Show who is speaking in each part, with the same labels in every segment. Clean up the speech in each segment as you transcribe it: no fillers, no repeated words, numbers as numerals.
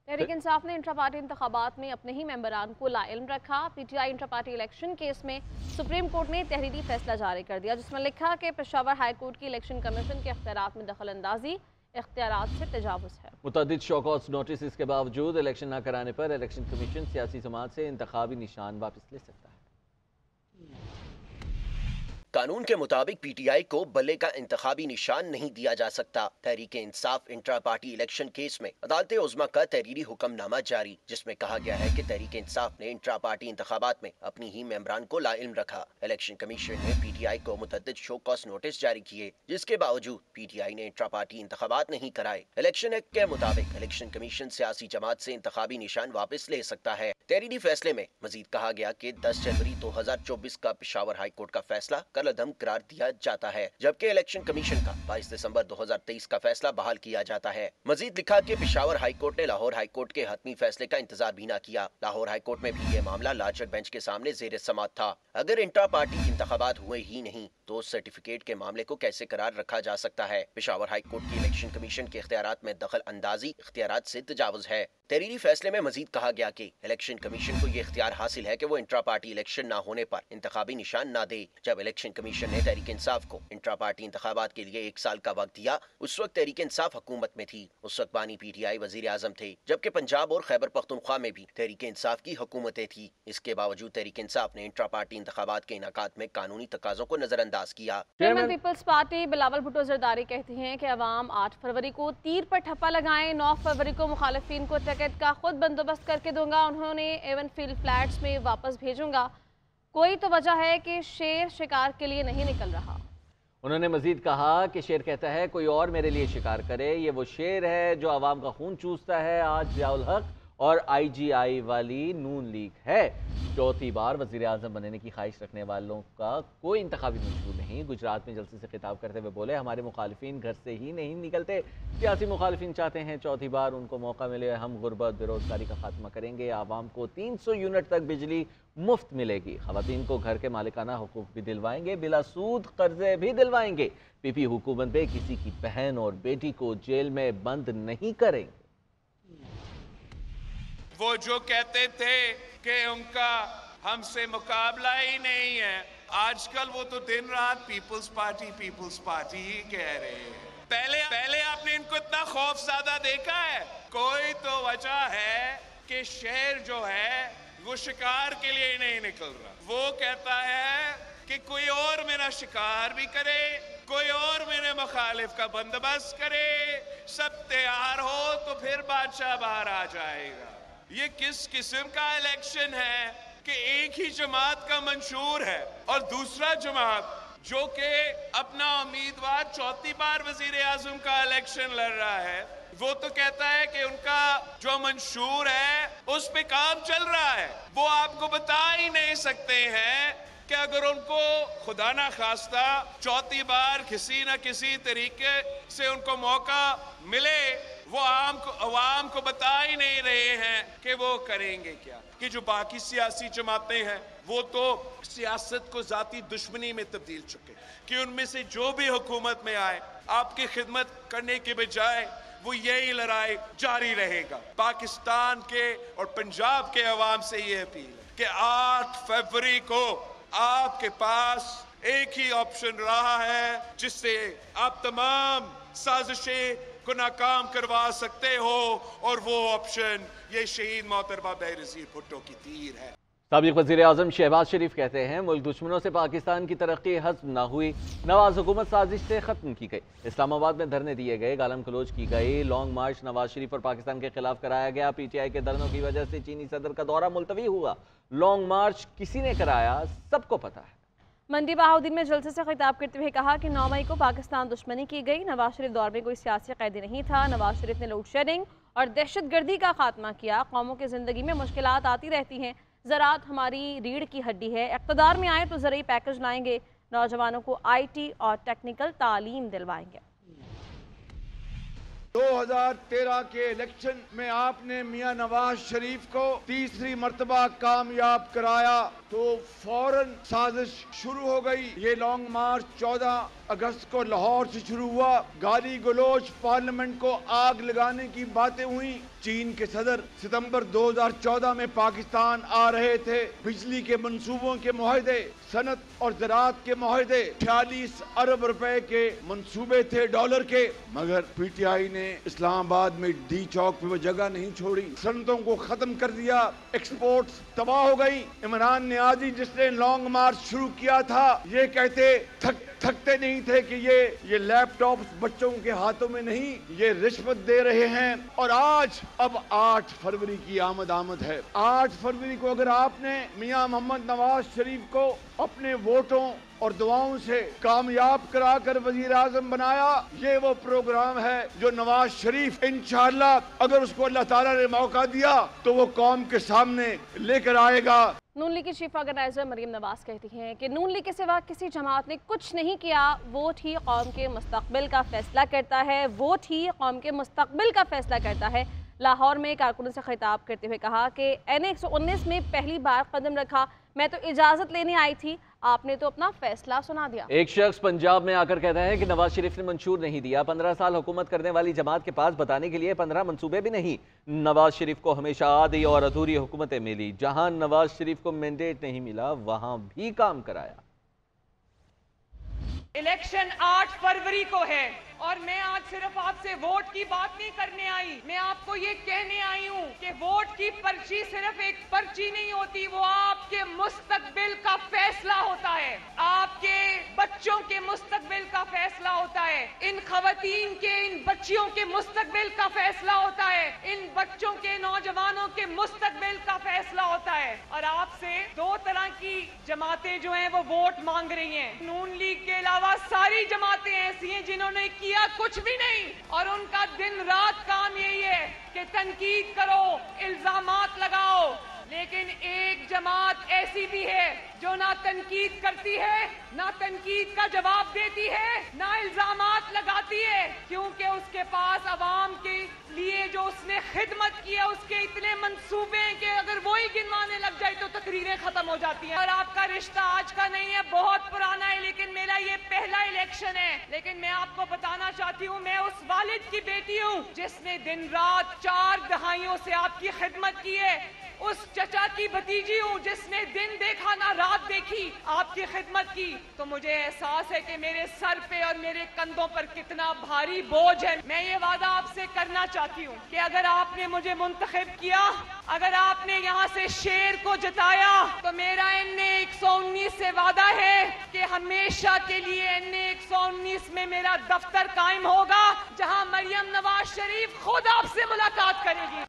Speaker 1: तहरीक इंसाफ ने intra party इंतखाबात में अपने ही मेंबरान को लाइल्म रखा। PTI intra party election case में सुप्रीम कोर्ट ने तहरीरी फैसला जारी कर दिया, जिसमें लिखा कि पेशावर हाई कोर्ट की इलेक्शन कमीशन के इख्तियारात में दखल अंदाजी इख्तियारात से तजावुज़ है।
Speaker 2: मुतअद्दिद शो कॉज नोटिस के बावजूद इलेक्शन न कराने पर इलेक्शन कमीशन सियासी जमात से इंतखाबी निशान वापस ले सकता है।
Speaker 3: कानून के मुताबिक पीटीआई को बल्ले का इंतखाबी निशान नहीं दिया जा सकता। Tehreek Insaf intra party election case में अदालत उज़्मा का तहरीरी हुक्मनामा जारी, जिसमें कहा गया है कि तहरीक इंसाफ ने इंट्रा पार्टी इंतखाबात में अपनी ही मेंबरान को लाइल्म रखा। इलेक्शन कमीशन ने पीटीआई को मुतअद्दिद शो कॉज नोटिस जारी किए, जिसके बावजूद पीटीआई ने इंट्रा पार्टी इंतखाबात नहीं कराए। इलेक्शन एक्ट के मुताबिक इलेक्शन कमीशन सियासी जमात से इंतखाबी निशान वापस ले सकता है। तहरीरी फैसले में मजीद कहा गया कि 10 जनवरी 2024 का पेशावर हाई कोर्ट का फैसला कलअदम करार दिया जाता है, जबकि इलेक्शन कमीशन का 22 दिसंबर 2023 का फैसला बहाल किया जाता है। मजीद लिखा कि पेशावर हाई कोर्ट ने लाहौर हाई कोर्ट के हतमी फैसले का इंतजार भी न किया। लाहौर हाई कोर्ट में भी ये मामला लार्जर बेंच के सामने जेर समाअत था। अगर इंट्रा पार्टी इंतखाबात हुए ही नहीं तो सर्टिफिकेट के मामले को कैसे करार रखा जा सकता है। पेशावर हाई कोर्ट की इलेक्शन कमीशन के इख्तियारात में दखल अंदाजी इख्तियारात से तजावुज है। तहरीरी फैसले में मजीद कहा गया कि इलेक्शन कमीशन को ये इख्तियार हासिल है कि वो इंट्रा पार्टी इलेक्शन न होने पर इंतखाबी निशान न दे। जब इलेक्शन कमीशन ने तहरीक इंसाफ को इंट्रा पार्टी इंतखाबात के लिए 1 साल का वक्त दिया, उस वक्त तहरीक इंसाफ हुकूमत में थी। उस वक्त बानी पीटीआई वजीर आजम थे, जबकि पंजाब और खैबर पख्तूनख्वा में भी तहरीक इंसाफ की हुकूमतें थी। इसके बावजूद तहरीक इंसाफ ने इंट्रा पार्टी इंतखाबात के इनाकात में कानूनी तकाज़ों को नजरअंदाज किया।
Speaker 1: Chairman peoples party Bilawal Bhutto Zardari कहते हैं कि अवाम 8 फरवरी को तीर पर ठप्पा लगाएं, 9 फरवरी को मुखालिफिन को टिकट का खुद बंदोबस्त करके दूंगा, उन्होंने एवन फील्ड फ्लैट्स में वापस भेजूंगा। कोई तो वजह है कि शेर शिकार के लिए नहीं निकल रहा।
Speaker 2: उन्होंने मजीद कहा कि शेर कहता है कोई और मेरे लिए शिकार करे। ये वो शेर है जो आवाम का खून चूसता है। आज जियाउल हक और IGI वाली नून लीग है। चौथी बार वज़ीर आज़म बनने की ख्वाहिश रखने वालों का कोई इंतखाबी मंशूर नहीं। गुजरात में जलसे से खिताब करते हुए बोले, हमारे मुखालिफिन घर से ही नहीं निकलते। सियासी मुखालिफिन चाहते हैं चौथी बार उनको मौका मिले। हम गुर्बत बेरोजगारी का खात्मा करेंगे। आवाम को 300 यूनिट तक बिजली मुफ्त मिलेगी। ख़वातीन को घर के मालिकाना हुकूक भी दिलवाएंगे, बिला सूद कर्जे भी दिलवाएंगे। PP हुकूमत में किसी की बहन और बेटी को जेल में बंद नहीं करेंगे।
Speaker 4: वो जो कहते थे कि उनका हमसे मुकाबला ही नहीं है, आजकल वो तो दिन रात पीपल्स पार्टी ही कह रहे हैं। पहले आपने इनको इतना खौफज़दा देखा है? कोई तो वजह है कि शेर जो है वो शिकार के लिए नहीं निकल रहा। वो कहता है कि कोई और मेरा शिकार भी करे, कोई और मेरे मुखालिफ का बंदोबस्त करे, सब तैयार हो तो फिर बादशाह बाहर आ जाएगा। ये किस किस्म का इलेक्शन है कि एक ही जमात का मंशूर है और दूसरा जमात जो कि अपना उम्मीदवार चौथी बार वजीर आजम का इलेक्शन लड़ रहा है, वो तो कहता है कि उनका जो मंशूर है उस पे काम चल रहा है। वो आपको बता ही नहीं सकते हैं कि अगर उनको खुदा ना खास्ता चौथी बार किसी न किसी तरीके से उनको मौका मिले, वो आवाम को बता ही नहीं रहे हैं कि वो करेंगे क्या। कि जो बाकी सियासी जमातें हैं वो तो सियासत को जाती दुश्मनी में तब्दील चुके, कि उनमें से जो भी हुकूमत में आए आपकी खिदमत करने के बजाय वो यही लड़ाई जारी रहेगा। पाकिस्तान के और पंजाब के अवाम से ये अपील है कि 8 फरवरी को आपके पास एक ही ऑप्शन रहा है जिससे आप तमाम साजिशें को नाकाम करवा सकते हो, और वो ऑप्शन ये शहीद मोहतरमा बेनज़ीर भुट्टो की तीर है।
Speaker 2: साबिक़ वज़ीर आज़म शहबाज शरीफ कहते हैं मुल्क दुश्मनों से पाकिस्तान की तरक्की हस्ब न हुई, नवाज हुकूमत साजिश से ख़त्म की गई। इस्लामाबाद में धरने दिए गए, गालम खलोज की गई, लॉन्ग मार्च नवाज शरीफ और पाकिस्तान के खिलाफ कराया गया। PTI के धरनों की वजह से चीनी सदर का दौरा मुलतवी हुआ। लॉन्ग मार्च किसी ने कराया, सबको पता है।
Speaker 1: मंडी बहाउद्दीन में जलसे से खिताब करते हुए कहा कि 9 मई को पाकिस्तान दुश्मनी की गई। नवाज शरीफ दौर में कोई सियासी कैदी नहीं था। नवाज शरीफ ने लोड शेडिंग और दहशतगर्दी का खात्मा किया। कौमों की जिंदगी में मुश्किलात आती रहती हैं, ज़राअत हमारी रीढ़ की हड्डी है। इक़्तिदार में आए तो ज़रूरी पैकेज लाएंगे, नौजवानों को IT और टेक्निकल तालीम दिलवाएंगे।
Speaker 5: 2013 के इलेक्शन में आपने मियां नवाज शरीफ को तीसरी मर्तबा कामयाब कराया तो फौरन साजिश शुरू हो गई। ये लॉन्ग मार्च 14 अगस्त को लाहौर से शुरू हुआ, गाली गलोच, पार्लियामेंट को आग लगाने की बातें हुई। चीन के सदर सितंबर 2014 में पाकिस्तान आ रहे थे। बिजली के मंसूबों के मुआहदे, सनत और ज़राअत के मुआहदे, 46 अरब रुपए के मंसूबे थे डॉलर के, मगर पीटीआई ने इस्लामाबाद में डी चौक पे वो जगह नहीं छोड़ी, सनतों को खत्म कर दिया, एक्सपोर्ट्स तबाह हो गई। इमरान नियाज़ी जिसने लॉन्ग मार्च शुरू किया था, ये कहते थकते नहीं थे कि ये लैपटॉप बच्चों के हाथों में नहीं, ये रिश्वत दे रहे हैं। और आज अब 8 फरवरी की आमद है। 8 फरवरी को अगर आपने मियां मोहम्मद नवाज शरीफ को अपने वोटों और दुआओं से कामयाब कराकर वजीर आजम बनाया, ये वो प्रोग्राम है जो नवाज शरीफ इंशाअल्लाह अगर उसको अल्लाह ताला ने मौका दिया तो वो कौम के सामने लेकर आएगा।
Speaker 1: नून लीग की चीफ ऑर्गेनाइजर मरियम नवाज कहती हैं कि नून लीग के सिवा किसी जमात ने कुछ नहीं किया, वोट ही कौम के मुस्तकबिल का फैसला करता है, वोट ही कौम के मुस्तकबिल का फैसला करता है। लाहौर में कारकुनों से खिताब करते हुए कहा कि NA 119 में पहली बार कदम रखा, मैं तो इजाज़त लेने आई थी, आपने तो अपना फैसला सुना दिया।
Speaker 2: एक शख्स पंजाब में आकर कहता है कि नवाज शरीफ ने मंशूर नहीं दिया। 15 साल हुकूमत करने वाली जमात के पास बताने के लिए 15 मंसूबे भी नहीं। नवाज शरीफ को हमेशा आधी और अधूरी हुकूमतें मिली। जहां नवाज शरीफ को मैंडेट नहीं मिला वहां भी काम कराया।
Speaker 6: इलेक्शन 8 फरवरी को है और मैं आज सिर्फ आपसे वोट की बात नहीं करने आई, मैं आपको ये कहने आई हूँ कि वोट की पर्ची सिर्फ एक पर्ची नहीं होती, वो आपके मुस्तकबिल का फैसला होता है, आपके बच्चों के मुस्तकबिल का फैसला होता है, इन खवातीन के, इन बच्चियों के मुस्तकबिल का फैसला होता है, इन बच्चों के, नौजवानों के मुस्तकबिल का फैसला होता है। और आपसे 2 तरह की जमातें जो हैं वो वोट मांग रही हैं। नून लीग के अलावा सारी जमातें ऐसी हैं जिन्होंने किया कुछ भी नहीं और उनका दिन रात काम यही है कि तनकीद करो, इल्जामात लगाओ। लेकिन एक जमात ऐसी भी है जो ना तनकीद करती है, ना तनकीद का जवाब देती है, ना इल्जामात लगाती है, क्योंकि उसके पास अवाम के लिए जो उसने खिदमत की है उसके इतने मंसूबे हैं कि अगर वो ही गिनवाने लग जाए तो तकरीरें खत्म हो जाती हैं। और आपका रिश्ता आज का नहीं है, बहुत पुराना है, लेकिन मेरा ये पहला इलेक्शन है। लेकिन मैं आपको बताना चाहती हूँ, मैं उस वालिद की बेटी हूँ जिसने दिन रात 4 दहाइयों से आपकी खिदमत की है, उस चचा की भतीजी हूँ जिसने दिन देखा ना रात देखी आपकी खिदमत की। तो मुझे एहसास है कि मेरे सर पे और मेरे कंधों पर कितना भारी बोझ है। मैं ये वादा आपसे करना चाहती हूँ कि अगर आपने मुझे मुंतखब किया, अगर आपने यहाँ से शेर को जिताया, तो मेरा NA 119 से वादा है कि हमेशा के लिए NA 119 में मेरा दफ्तर कायम होगा, जहाँ मरियम नवाज शरीफ खुद आपसे मुलाकात करेगी।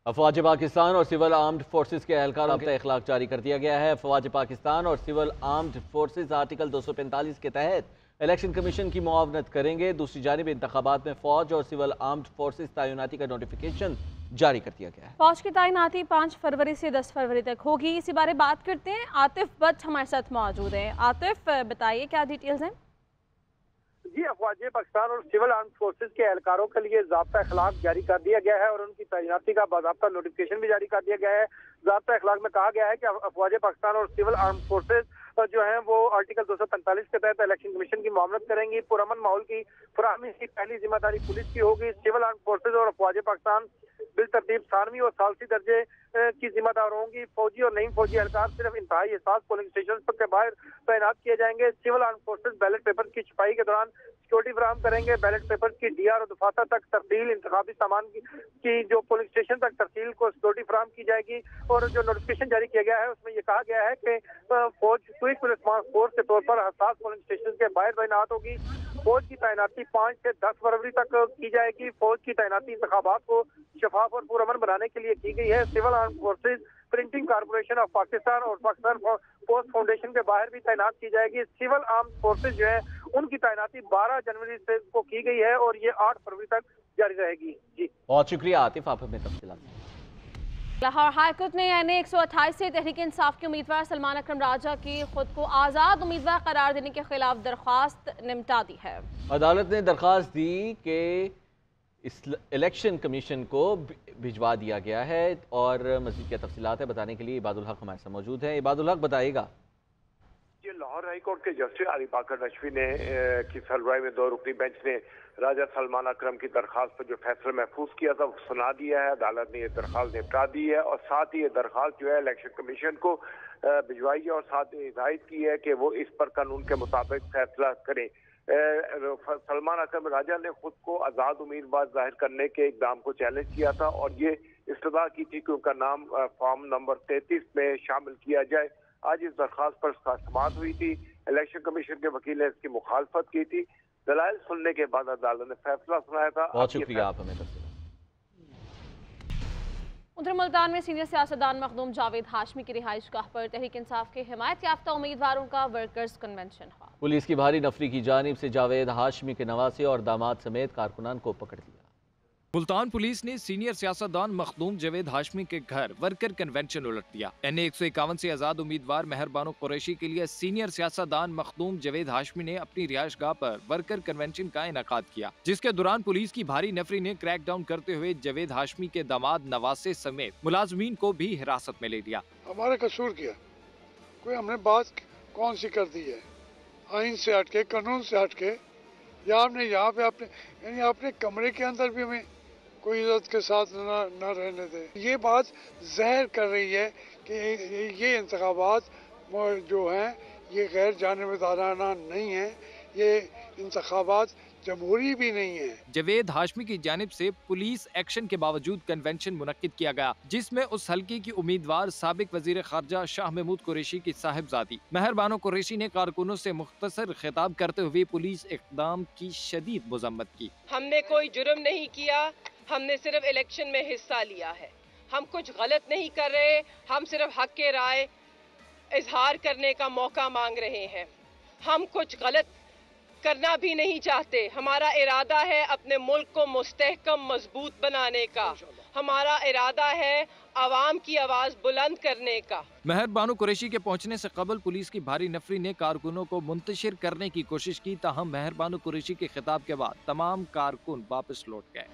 Speaker 2: अफवाज पाकिस्तान और सिविल आर्म्ड फोर्सेस के एहलकारों का इखलाक जारी कर दिया गया है। अफवाज पाकिस्तान और सिविल आर्म्ड फोर्सेस आर्टिकल 245 के तहत इलेक्शन कमीशन की मुआवनत करेंगे। दूसरी जानिब इंतखाबात में फौज और सिविल आर्म्ड फोर्सेस तैनाती का नोटिफिकेशन जारी कर दिया गया है।
Speaker 1: फौज की तैनाती 5 फरवरी से 10 फरवरी तक होगी। इसी बारे बात करते हैं, आतिफ भट्ट हमारे साथ मौजूद हैं। आतिफ, बताइए क्या डिटेल्स हैं?
Speaker 7: जी, अफवाज पाकिस्तान और सिविल आर्म फोर्सेस के एहलकारों के लिए ज़ाब्ता इखलाक जारी कर दिया गया है और उनकी तैनाती का बाज़ाब्ता नोटिफिकेशन भी जारी कर दिया गया है। ज़ाब्ता इखलाक में कहा गया है कि अफवाज पाकिस्तान और सिविल आर्म फोर्सेस जो हैं वो आर्टिकल 245 के तहत इलेक्शन कमीशन की मुआवनत करेंगी। पुरअमन माहौल की फराहमी की पहली जिम्मेदारी पुलिस की होगी। सिविल आर्म फोर्सेज और अफवाज पाकिस्तान बिलतरतीब 7वीं और सालसी दर्जे की जिम्मेदार होंगी। फौजी और नहीं फौजी एहलकार सिर्फ इंतहाई एहसास पोलिंग स्टेशन के बाहर तैनात किए जाएंगे। Civil arm forces ballot paper की छपाई के दौरान सिक्योरिटी फराहम करेंगे। बैलेट पेपर की DR और दफातर तक तरसील, इंतखाबी सामान की जो पोलिंग स्टेशन तक तरसील को सिक्योरिटी फराहम की जाएगी। और जो नोटिफिकेशन जारी किया गया है उसमें ये कहा गया है कि फौज क्विक रिस्पांस फोर्स के तौर पर हसास पोलिंग स्टेशन के बाहर तैनात होगी। फौज की तैनाती 5 से 10 फरवरी तक की जाएगी। फौज की तैनाती इंतखाबात को शफाफ और पुरअमन बनाने के लिए की गई है। Civil arm forces printing corporation of Pakistan और पाकिस्तान पोस्ट फाउंडेशन के बाहर भी तैनात की जाएगी। सिविल आर्म फोर्सेज जो है उनकी तैनाती 12 जनवरी से को की गई है और ये 8 फरवरी तक जारी रहेगी। जी,
Speaker 2: बहुत शुक्रिया आतिफ, आप हमें तफसीलात।
Speaker 1: लाहौर हाईकोर्ट ने NA 128 से तहरीक इंसाफ के उम्मीदवार सलमान अकरम राजा की खुद को आज़ाद उम्मीदवार करार देने के खिलाफ दरख्वास्त निपटा दी है।
Speaker 2: अदालत ने दरख्वास्त दी कि इस इलेक्शन कमीशन को भिजवा दिया गया है और मज़ीद क्या तफसीलात है बताने के लिए इबादुल हक हमारे साथ मौजूद हैं। इबादुल हक, बताइएगा।
Speaker 8: लाहौर हाई कोर्ट के जस्टिस अली बाकर नशवी ने की सरबराही में 2 रुकनी बेंच ने राजा सलमान अकरम की दरखास्त पर जो फैसला महफूज किया था वो सुना दिया है। अदालत ने ये दरखास्त निपटा दी है और साथ ही ये दरखास्त जो है इलेक्शन कमीशन को भिजवाई है और साथ ही हिदायत की है कि वो इस पर कानून के मुताबिक फैसला करें। सलमान अकरम राजा ने खुद को आज़ाद उम्मीदवार जाहिर करने के इकदाम को चैलेंज किया था और ये इस्तदा की थी कि उनका नाम फॉर्म नंबर 33 में शामिल किया जाए। आज इस दरखास्त पर समाअत हुई थी। इलेक्शन कमीशन के वकील ने इसकी मुखालफत की थी। दलाइल सुनने के बाद अदालत ने फैसला सुनाया था।
Speaker 2: बहुत शुक्रिया आप हमें।
Speaker 1: उधर मुल्तान में सीनियर सियासतदान मखदूम जावेद हाशमी की रिहाइश गाह पर तहरीक इंसाफ के हिमायत याफ्ता उम्मीदवारों का वर्कर्स कन्वेंशन हुआ।
Speaker 2: पुलिस की भारी नफरी की जानिब से जावेद हाशमी के नवासे और दामाद समेत कारकुनान को पकड़ लिया।
Speaker 9: मुल्तान पुलिस ने सीनियर सियासतदान मखदूम जावेद हाशमी के घर वर्कर कन्वेंशन उलट दिया। NA 151 से आजाद उम्मीदवार मेहर बानो कुरैशी के लिए सीनियर सियासतदान मखदूम जावेद हाशमी ने अपनी रिहाइश गाह पर वर्कर कन्वेंशन का इनेकाद किया, जिसके दौरान पुलिस की भारी नफरी ने क्रैकडाउन करते हुए जावेद हाशमी के दामाद नवासे समेत मुलाजमीन को भी हिरासत में ले लिया।
Speaker 10: हमारा कसूर किया, कोई हमने बात कौन सी कर दी है, आइन से हटके, कानून से हटके, या आपने यहाँ पे यानी अपने कमरे के अंदर भी हमें कोई इज्जत के साथ न रहने दे। ये बात ज़हर कर रही है कि ये इंतखाबात जो हैं ये गैर जानिबदाराना नहीं है, ये इंतखाबात जमहूरी भी नहीं है।
Speaker 9: जावेद हाशमी की जानिब से पुलिस एक्शन के बावजूद कन्वेंशन मुनक्किद किया गया, जिसमें उस हल्के की उम्मीदवार साबिक वजीर खारजा शाह महमूद कुरैशी की साहिबजादी मेहर बानो कुरैशी ने कारकुनों से मुख्तसर खिताब करते हुए पुलिस इक़दाम की शदीद मजम्मत की।
Speaker 6: हमने कोई जुर्म नहीं किया, हमने सिर्फ इलेक्शन में हिस्सा लिया है। हम कुछ गलत नहीं कर रहे, हम सिर्फ हक के राय इजहार करने का मौका मांग रहे हैं। हम कुछ गलत करना भी नहीं चाहते। हमारा इरादा है अपने मुल्क को मुस्तहकम मजबूत बनाने का। हमारा इरादा है आवाम की आवाज बुलंद करने का।
Speaker 9: मेहर बानो कुरैशी के पहुंचने से कबल पुलिस की भारी नफरी ने कारकुनों को मुंतशिर करने की कोशिश की, ताहम मेहर बानो कुरैशी के खिताब के बाद तमाम कारकुन वापस लौट गए।